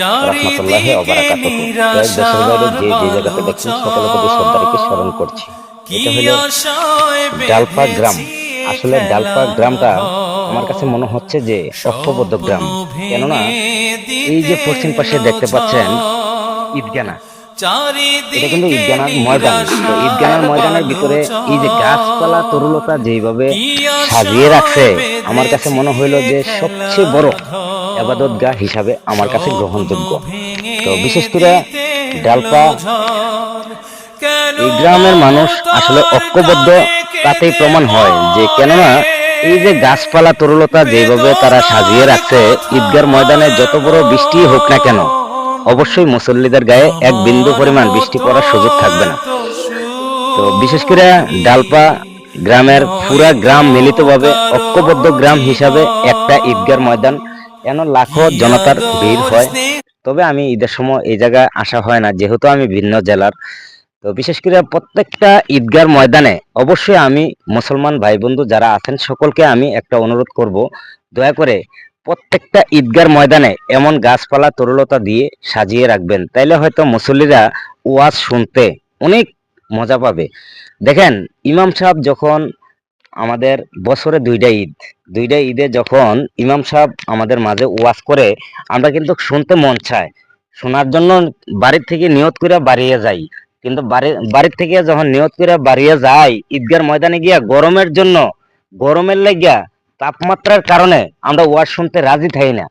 রহমতুল্লাহি ওয়া বারাকাতুহু। দেশের বাইরে যে জায়গাতে দেখছেন সকলের প্রতি শ্রদ্ধা রেখে স্মরণ করছি। এটা হলো ডালপা গ্রাম। আসলে ডালপা গ্রামটা আমার কাছে মনে হচ্ছে যে ঐক্যবদ্ধ গ্রাম। কেননা এই যে পশ্চিম পাশে দেখতে পাচ্ছেন ঈদগানা, এটা কিন্তু ঈদগানার ময়দান। তো ঈদগানার ময়দানের ভিতরে এই যে গাছপালা তরুলতা যেভাবে সাজিয়ে রাখছে, আমার কাছে মনে হইলো যে সবচেয়ে বড় ইবাদতগাহ হিসাবে আমার কাছে গ্রহণযোগ্য। তো বিশেষ করে ডালপা এই গ্রামের মানুষ আসলে ঐক্যবদ্ধ, তাতেই প্রমাণ হয় যে কেননা এই যে গাছপালা তরুলতা যেভাবে তারা সাজিয়ে রাখছে, ঈদগার ময়দানে যত বড় বৃষ্টি হোক না কেন অবশ্যই মুসল্লিদের গায়ে এক বিন্দু পরিমাণ বৃষ্টি পড়ার সুযোগ থাকবে না। তো বিশেষ করে ডালপা গ্রামের পুরা গ্রাম মিলিতভাবে ঐক্যবদ্ধ গ্রাম হিসাবে একটা ঈদগার ময়দান, কেন লাখো জনতার ভিড় হয়। তবে আমি ঈদের সময় এই জায়গায় আসা হয় না, যেহেতু আমি ভিন্ন জেলার। তো বিশেষ করে প্রত্যেকটা ঈদগার ময়দানে অবশ্যই আমি মুসলমান ভাই বন্ধু যারা আছেন সকলকে আমি একটা অনুরোধ করব, দয়া করে প্রত্যেকটা ঈদগার ময়দানে এমন গাছপালা তরুলতা দিয়ে সাজিয়ে রাখবেন, তাইলে হয়তো মুসল্লিরা ওয়াজ শুনতে অনেক মজা পাবে। দেখেন, ইমাম সাহেব যখন আমাদের বছরে দুইটা ঈদে যখন ইমাম সাহেব আমাদের মাঝে ওয়াজ করে, আমরা কিন্তু শুনতে মন চায়, শোনার জন্য বাড়ির থেকে নিয়ত করে বাড়িয়ে যাই। কিন্তু বাড়ির থেকে যখন নিয়ত করে বাড়িয়ে যাই, ঈদগার ময়দানে গিয়া গরমের জন্য, গরমের লাগিয়া তাপমাত্রার কারণে আমরা ওয়াজ শুনতে রাজি থাকি না।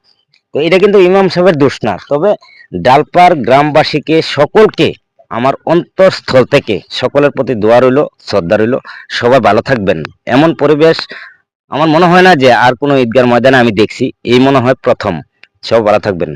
তো এটা কিন্তু ইমাম সাহেবের দোষ না। তবে ডালপার গ্রামবাসীকে সকলকে আমার অন্তঃস্থল থেকে সকলের প্রতি দোয়া রইল, শ্রদ্ধা রইল। সবাই ভালো থাকবেন। এমন পরিবেশ আমার মনে হয় না যে আর কোনো ঈদগার ময়দানে আমি দেখছি, এই মনে হয় প্রথম। সব ভালো থাকবেন।